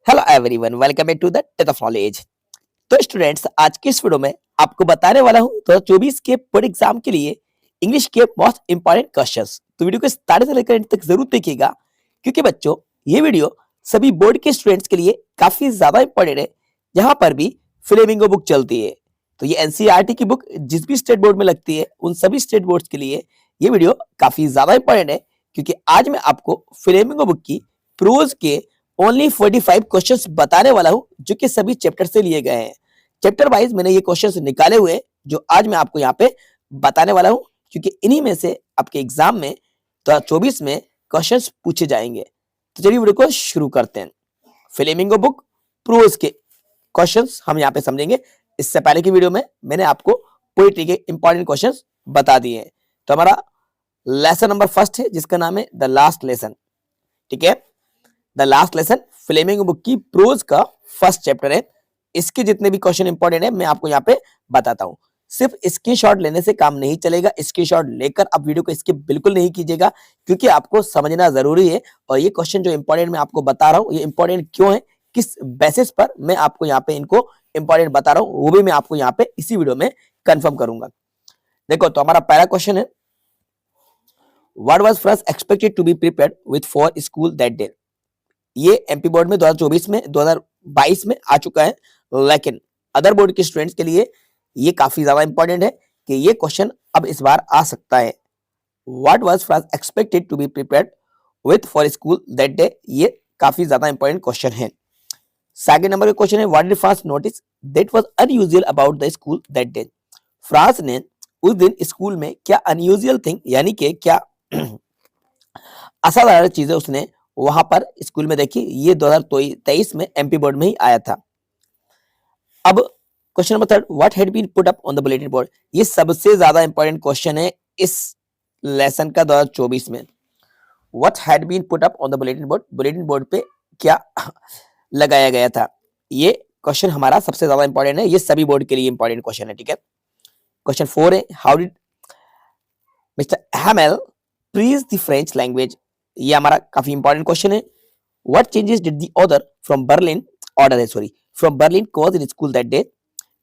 Hello everyone, welcome back to the टेथ of knowledge. तो students, आज की इस वीडियो में आपको बताने वाला हूं 2024 के बोर्ड एग्जाम के लिए इंग्लिश के मोस्ट इंपॉर्टेंट क्वेश्चंस। तो वीडियो को स्टार्ट से लेकर एंड तक जरूर देखिएगा, क्योंकि बच्चों ये वीडियो सभी बोर्ड के स्टूडेंट्स के लिए काफी ज्यादा इंपॉर्टेंट है। जहां पर भी फ्लेमिंगो बुक चलती है, तो ये एनसीईआरटी की बुक जिस भी स्टेट बोर्ड में लगती है, उन सभी स्टेट बोर्ड के लिए ये वीडियो काफी ज्यादा इंपॉर्टेंट है। क्योंकि आज मैं आपको फ्लेमिंगो बुक की प्रोज के ओनली 45 क्वेश्चंस बताने वाला हूं, जो कि सभी चैप्टर से लिए गए हैं। चैप्टर वाइज मैंने ये क्वेश्चंस निकाले हुए हैं, जो आज मैं आपको यहाँ पे बताने वाला हूं, क्योंकि इन्हीं में से आपके एग्जाम में 2024 में क्वेश्चंस पूछे जाएंगे। तो चलिए वीडियो को शुरू करते हैं। फ्लेमिंगो बुक प्रोज के क्वेश्चंस हम यहाँ पे समझेंगे। इससे पहले की वीडियो में मैंने आपको पोएट्री के इंपॉर्टेंट क्वेश्चंस बता दिए हैं। तो हमारा लेसन नंबर फर्स्ट है, जिसका नाम है द लास्ट लेसन। ठीक है, the last lesson flamingo book की प्रोज का फर्स्ट चैप्टर है। इसके जितने भी क्वेश्चन इंपॉर्टेंट है मैं आपको यहाँ पे बताता हूँ। सिर्फ स्क्रीनशॉट लेने से काम नहीं चलेगा। स्क्रीनशॉट लेकर आप वीडियो को स्किप बिल्कुल नहीं कीजिएगा, क्योंकि आपको समझना जरूरी है। और ये क्वेश्चन जो इंपॉर्टेंट मैं आपको बता रहा हूँ, ये इंपॉर्टेंट क्यों है, किस बेसिस पर मैं आपको यहाँ पे इनको इंपॉर्टेंट बता रहा हूँ, वो भी मैं आपको यहाँ पे इसी वीडियो में कंफर्म करूंगा। देखो, तो हमारा पहला क्वेश्चन है, what was first expected to be prepared with for school that day. ये एमपी बोर्ड में 2024 में 2022 में आ चुका है, लेकिन अदर बोर्ड के स्टूडेंट्स के लिए ये काफी ज्यादा इंपॉर्टेंट है कि ये क्वेश्चन अब इस बार आ सकता है। What was first expected to be prepared with for school that day, ये काफी ज्यादा इंपॉर्टेंट क्वेश्चन है। सेकंड नंबर का क्वेश्चन है, what did Franz notice that was unusual about the school that day. Franz ने उस दिन स्कूल में क्या अनयूजुअल थिंग, यानी कि क्या असाधारण चीजें उसने वहां पर स्कूल में देखी। ये 2023 में एमपी बोर्ड में ही आया था। अब question number third, what had been put up on the bulletin board. ये सबसे ज्यादा इंपॉर्टेंट क्वेश्चन है इस लेसन का 2024 में। What had been put up on the bulletin board, bulletin board पे क्या लगाया गया था। ये क्वेश्चन हमारा सबसे ज्यादा इंपॉर्टेंट है। ये सभी बोर्ड के लिए इंपॉर्टेंट क्वेश्चन है। ठीक है, क्वेश्चन 4 है, how did mister Hamel preach the French language. ये हमारा काफी इंपॉर्टेंट क्वेश्चन है। What changes did the order from Berlin cause in school that day.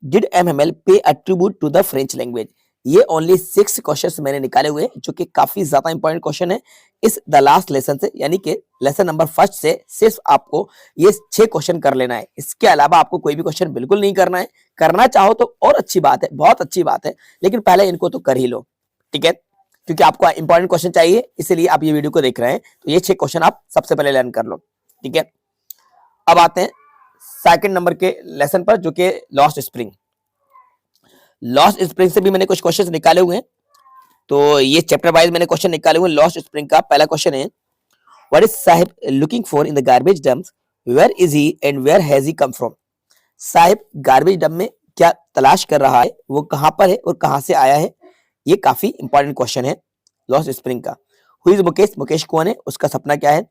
Did M Hamel pay a tribute to the French language. ये only 6 questions मैंने निकाले हुए हैं, जो कि काफी ज्यादा इंपॉर्टेंट क्वेश्चन है इस द लास्ट लेसन से, यानी कि लेसन नंबर फर्स्ट से सिर्फ आपको ये 6 क्वेश्चन कर लेना है। इसके अलावा आपको कोई भी क्वेश्चन बिल्कुल नहीं करना है। करना चाहो तो और अच्छी बात है, बहुत अच्छी बात है, लेकिन पहले इनको तो कर ही लो। ठीक है, क्योंकि आपको इंपॉर्टेंट क्वेश्चन चाहिए, इसलिए आप ये वीडियो को देख रहे हैं। तो ये 6 क्वेश्चन आप सबसे पहले लर्न कर लो। ठीक है, अब आते हैं सेकंड नंबर के लेसन पर, जो कि लॉस्ट स्प्रिंग। लॉस्ट स्प्रिंग से भी मैंने कुछ क्वेश्चंस निकाले हुए हैं। तो ये चैप्टर वाइज मैंने क्वेश्चन निकाले हुए हैं। लॉस्ट स्प्रिंग का पहला क्वेश्चन है, what is Saheb looking for in the garbage dumps, where is he and where has he come from. Saheb garbage dump में क्या तलाश कर रहा है, वो कहां पर है और कहां से आया है। ये काफी इंपॉर्टेंट क्वेश्चन है लॉस्ट स्प्रिंग का। हु इज मुकेश, मुकेश कौन है, उसका सपना क्या है।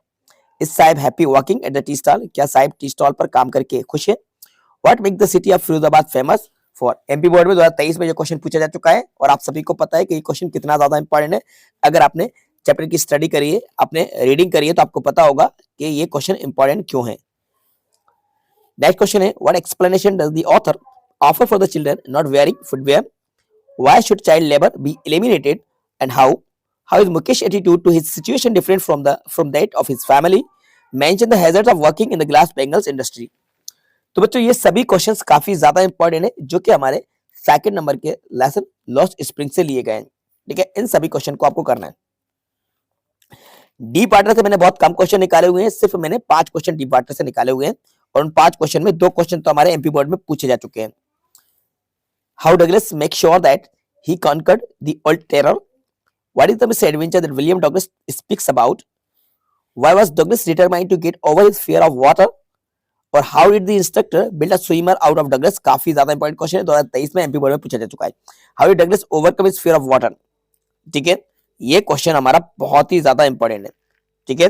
Is Sahib happy working at the tea stall, क्या साहिब टी स्टॉल पर काम करके खुश है। What make the city of Firozabad famous for. MP board में 2023 में ये क्वेश्चन पूछा जा चुका है, और आप सभी को पता है कि ये क्वेश्चन कितना ज्यादा इंपॉर्टेंट है। अगर आपने चैप्टर की स्टडी करी है, आपने रीडिंग करी है, तो आपको पता होगा कि ये क्वेश्चन इंपॉर्टेंट क्यों है। नेक्स्ट क्वेश्चन है, what explanation does the author offer for the children not wearing footwear. Why should child labor be eliminated and how? How is Mukesh's attitude to his situation different from that of his family? Mention the hazards of working in the glass bangles industry. तो बच्चों, ये सभी questions काफी ज्यादा important है, जो कि हमारे सेकंड नंबर के लेसन लॉस्ट स्प्रिंग से लिए गए हैं। ठीक है, इन सभी क्वेश्चन को आपको करना है। डीप वाटर से मैंने बहुत कम क्वेश्चन निकाले हुए हैं। सिर्फ मैंने 5 क्वेश्चन डीप वाटर से निकाले हुए हैं, और उन 5 क्वेश्चन में 2 क्वेश्चन तो हमारे एमपी बोर्ड में पूछे जा चुके हैं। How Douglas makes sure that he conquered the old terror. What is the misadventure that William Douglas speaks about? Why was Douglas determined to get over his fear of water? और how did the instructor build a swimmer out of Douglas? काफी ज्यादा important question है, 2023 में MP board में पूछा जा चुका है। How did Douglas overcome his fear of water? ठीक है, ये क्वेश्चन हमारा बहुत ही ज्यादा इंपॉर्टेंट है। ठीक है,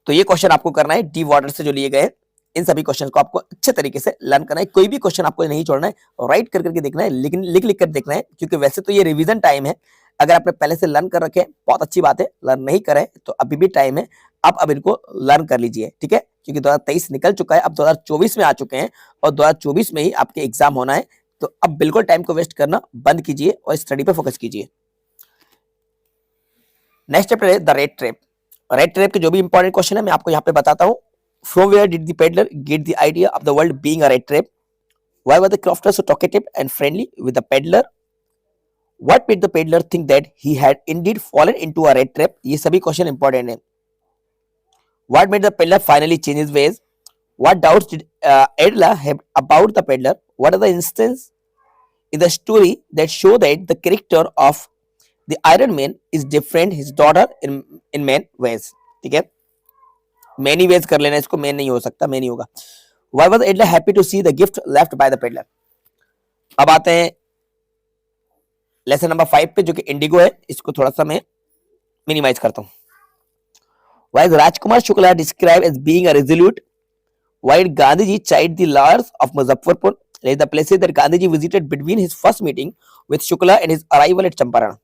तो ये क्वेश्चन आपको करना है डीप वाटर से जो लिए गए। इन सभी क्वेश्चन को आपको अच्छे तरीके से लर्न करना है। कोई भी क्वेश्चन आपको नहीं छोड़ना है, राइट कर करके देखना है, लेकिन लिख लिख कर देखना है, क्योंकि वैसे तो ये रिवीजन टाइम है, अगर आपने पहले से लर्न कर रखे बहुत अच्छी बात है, लर्न नहीं करें तो अभी भी टाइम है, आप अब इनको लर्न कर लीजिए, ठीक है, क्योंकि 2023 निकल चुका है, अब 2024 में आ चुके हैं और 2024 में ही आपके एग्जाम होना है, तो अब बिल्कुल टाइम को वेस्ट करना बंद कीजिए और स्टडी पे फोकस कीजिए। नेक्स्ट चैप्टर है the rate trap. Rate trap के जो भी इंपॉर्टेंट क्वेश्चन है मैं आपको यहाँ पे बताता हूँ। From where did the peddler get the idea of the world being a rat trap? Why were the crofter so talkative and friendly with the peddler? What made the peddler think that he had indeed fallen into a rat trap? ये सभी question important है। What made the peddler finally change his ways? What doubts did Edla have about the peddler? What are the instances in the story that show that the character of the Iron Man is different his daughter in many ways? ठीक है, many ways कर लेना, इसको main नहीं हो सकता, main नहीं होगा। Why was Edla happy to see the gift left by the peddler? अब आते हैं लेसन नंबर 5 पे जो कि इंडिगो है, इसको थोड़ा सा मैं मिनिमाइज करता हूं। Why is Rajkumar Shukla described as being a resolute? Why did Gandhiji chide the lawyers of Muzaffarpur? Like the places that Gandhiji visited between his first meeting with Shukla and his arrival at Champaran.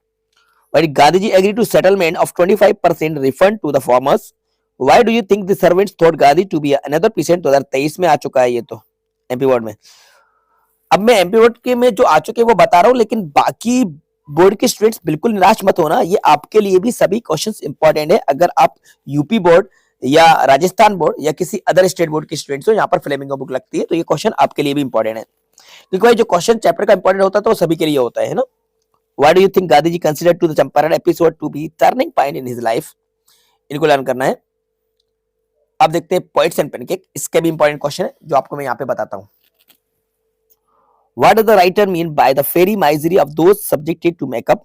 Why did Gandhiji agree to settlement of 25% refund to the farmers? Why do you think the servants thought Gandhi to be another patient? 2023 में आ चुका है ये तो MP board में। अब मैं MP board के में जो आ चुके हैं वो बता रहा हूं, लेकिन बाकी बोर्ड के स्टूडेंट्स बिल्कुल निराश मत होना, ये आपके लिए भी सभी क्वेश्चंस इंपॉर्टेंट है। अगर आप यूपी बोर्ड या राजस्थान बोर्ड या किसी अदर स्टेट बोर्ड के स्टूडेंट्स हो, यहाँ पर फ्लेमिंगो बुक लगती है, तो ये क्वेश्चन आपके लिए भी इंपॉर्टेंट है, क्योंकि भाई जो क्वेश्चन चैप्टर का इंपॉर्टेंट होता है तो वो सभी के लिए होता है ना। Why do you think Gandhi ji considered to the Champaran episode to be turning point in his life? इनको लर्न करना है। अब देखते हैं पॉइंट्स एंड पेनकेक, इसके भी इंपॉर्टेंट क्वेश्चन है जो आपको मैं यहाँ पे बताता हूँ। What does the writer mean by the fairy misery of those subjected to makeup?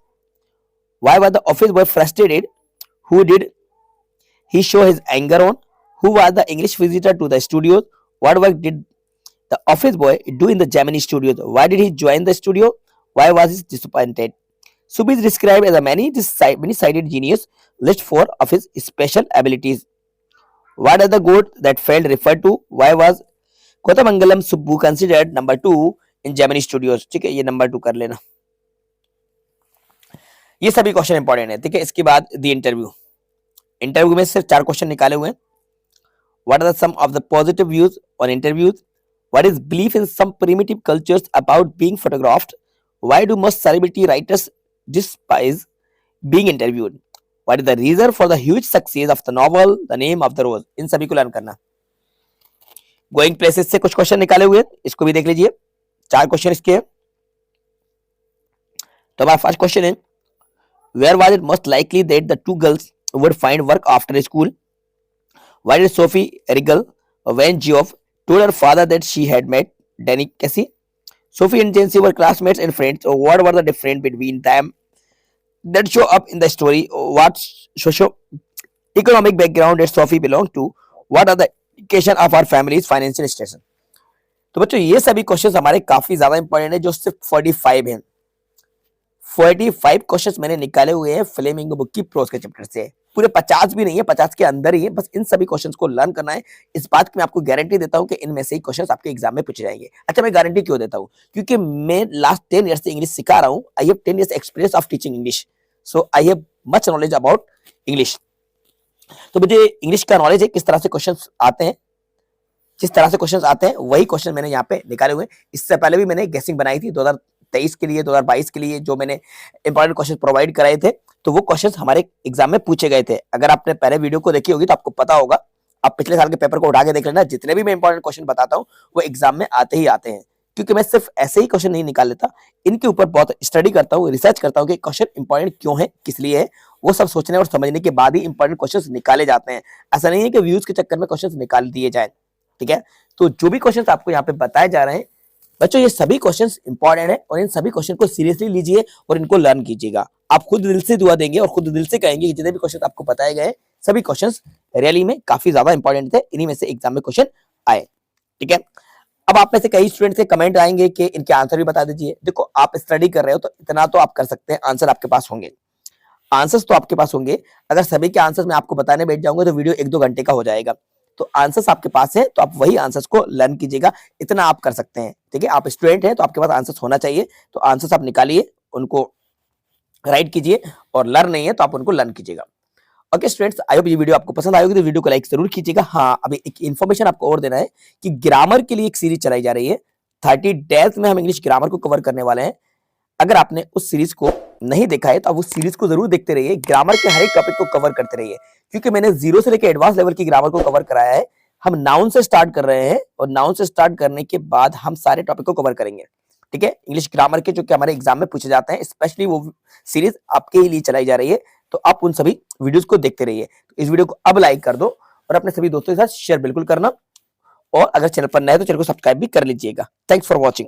Why was the office boy frustrated? Who did he show his anger on? Who was the English visitor to the studios? What work did the office boy do in the Gemini studios? Why did he join the studio? Why was he disappointed? Subi is described as a many-sided genius. List 4 of his special abilities. What does the goat that failed refer to? Why was Kotamangalam Subbu considered number 2 in Gemini studios? ठीक है, ये number 2 कर लेना। ये सभी question important है, ठीक है। इसके बाद द इंटरव्यू में सिर्फ 4 क्वेश्चन निकाले हुए हैं। What are the some of the positive views on interviews? What is belief in some primitive cultures about being photographed? Why do most celebrity writers despise being interviewed? What is the reason for the huge success of the novel the name of the rose? इन सभी को learn करना। Going places से कुछ question निकाले हुए हैं, इसको भी देख लीजिए। 4 क्वेश्चन इसके हैं। तो हमारा फर्स्ट क्वेश्चन है, where was it most likely that the 2 girls would find work after school? Why did Sophie wriggle when Geoff told her father that she had met Danny Casey? Sophie and Jansie were classmates and friends, what were the difference between them that show up in the story? What socio economic background that Sophie belong to? What are the indication of our families financial status? तो बच्चों ये सभी questions हमारे काफी ज्यादा important है, जो सिर्फ 45 हैं। 45 क्वेश्चंस मैंने निकाले हुए हैं फ्लेमिंगो बुक की प्रोज के चैप्टर से। पूरे 50 भी नहीं है, 50 के अंदर ही है। बस इन सभी क्वेश्चंस को लर्न करना है। इस बात की मैं आपको गारंटी देता हूं कि इनमें से ही क्वेश्चंस आपके एग्जाम में पूछे जाएंगे। अच्छा, मैं गारंटी क्यों देता हूं? क्योंकि मैं लास्ट 10 ईयर से इंग्लिश सिखा रहा हूं। I have 10 years experience of teaching English, so I have much knowledge about English. तो मुझे इंग्लिश का नॉलेज है, किस तरह से क्वेश्चन आते हैं, जिस तरह से क्वेश्चंस आते हैं वही क्वेश्चन मैंने यहाँ पे निकाले हुए हैं। इससे पहले भी मैंने गेसिंग बनाई थी 2023 के लिए, 2022 के लिए, जो मैंने इंपॉर्टेंट क्वेश्चन प्रोवाइड कराए थे, तो वो क्वेश्चंस हमारे एग्जाम में पूछे गए थे। अगर आपने पहले वीडियो को देखी होगी तो आपको पता होगा। आप पिछले साल के पेपर को उठा के देख लेना, जितने भी मैं इंपॉर्टेंट क्वेश्चन बताता हूँ वो एग्जाम में आते ही आते हैं। क्योंकि मैं सिर्फ ऐसे ही क्वेश्चन नहीं निकाल लेता, इनके ऊपर बहुत स्टडी करता हूँ, रिसर्च करता हूँ कि क्वेश्चन इंपॉर्टेंट क्यों है, किस लिए है, वो सब सोचने और समझने के बाद ही इंपॉर्टेंट क्वेश्चंस निकाले जाते हैं। ऐसा नहीं है कि व्यूज के चक्कर में क्वेश्चंस निकाल दिए जाए, ठीक है। तो जो भी क्वेश्चंस आपको यहाँ पे बताए जा रहे हैं बच्चों, ये सभी क्वेश्चंस इंपॉर्टेंट है और इन सभी क्वेश्चन को सीरियसली लीजिए और इनको लर्न कीजिएगा। आप खुद दिल से दुआ देंगे और खुद दिल से कहेंगे कि जितने भी क्वेश्चन आपको बताए गए सभी क्वेश्चंस रियली में काफी ज्यादा इंपॉर्टेंट थे, इन्हीं में से एग्जाम में क्वेश्चन आए, ठीक है। अब आप में से कई स्टूडेंट से कमेंट आएंगे कि इनके आंसर भी बता दीजिए। देखो, आप स्टडी कर रहे हो तो इतना तो आप कर सकते हैं, आंसर आपके पास होंगे, आंसर्स तो आपके पास होंगे। अगर सभी के आंसर्स मैं आपको बताने बैठ जाऊंगा तो वीडियो 1-2 घंटे का हो जाएगा। तो आंसर्स आपके पास है तो आप वही आंसर्स को लर्न कीजिएगा, इतना आप कर सकते हैं, ठीक है। आप स्टूडेंट हैं तो आपके पास आंसर्स होना चाहिए, तो आंसर्स आप निकालिए, उनको राइट कीजिए, और लर्न नहीं है तो आप उनको लर्न कीजिएगा। ओके स्टूडेंट्स, आई होप ये वीडियो आपको पसंद आएगी, तो वीडियो को लाइक जरूर कीजिएगा। हाँ, अभी एक इन्फॉर्मेशन आपको और देना है कि ग्रामर के लिए एक सीरीज चलाई जा रही है, 30 डेज में हम इंग्लिश ग्रामर को कवर करने वाले हैं। अगर आपने उस सीरीज को नहीं देखा है तो आप उस सीरीज को जरूर देखते रहिए, ग्रामर के हर एक टॉपिक को कवर करते रहिए, क्योंकि मैंने जीरो से लेकर एडवांस लेवल की ग्रामर को कवर कराया है। हम नाउन से स्टार्ट कर रहे हैं, और नाउन से स्टार्ट करने के बाद हम सारे टॉपिक को कवर करेंगे। ठीक है, इंग्लिश ग्रामर के जो कि हमारे एग्जाम में पूछे जाते हैं, स्पेशली वो सीरीज आपके लिए चलाई जा रही है, तो आप उन सभी वीडियोस को देखते रहिए। तो इस वीडियो को अब लाइक कर दो, और अपने सभी दोस्तों के साथ शेयर बिल्कुल करना, और अगर चैनल पर नए तो चैनल को सब्सक्राइब भी कर लीजिएगा। Thanks for watching.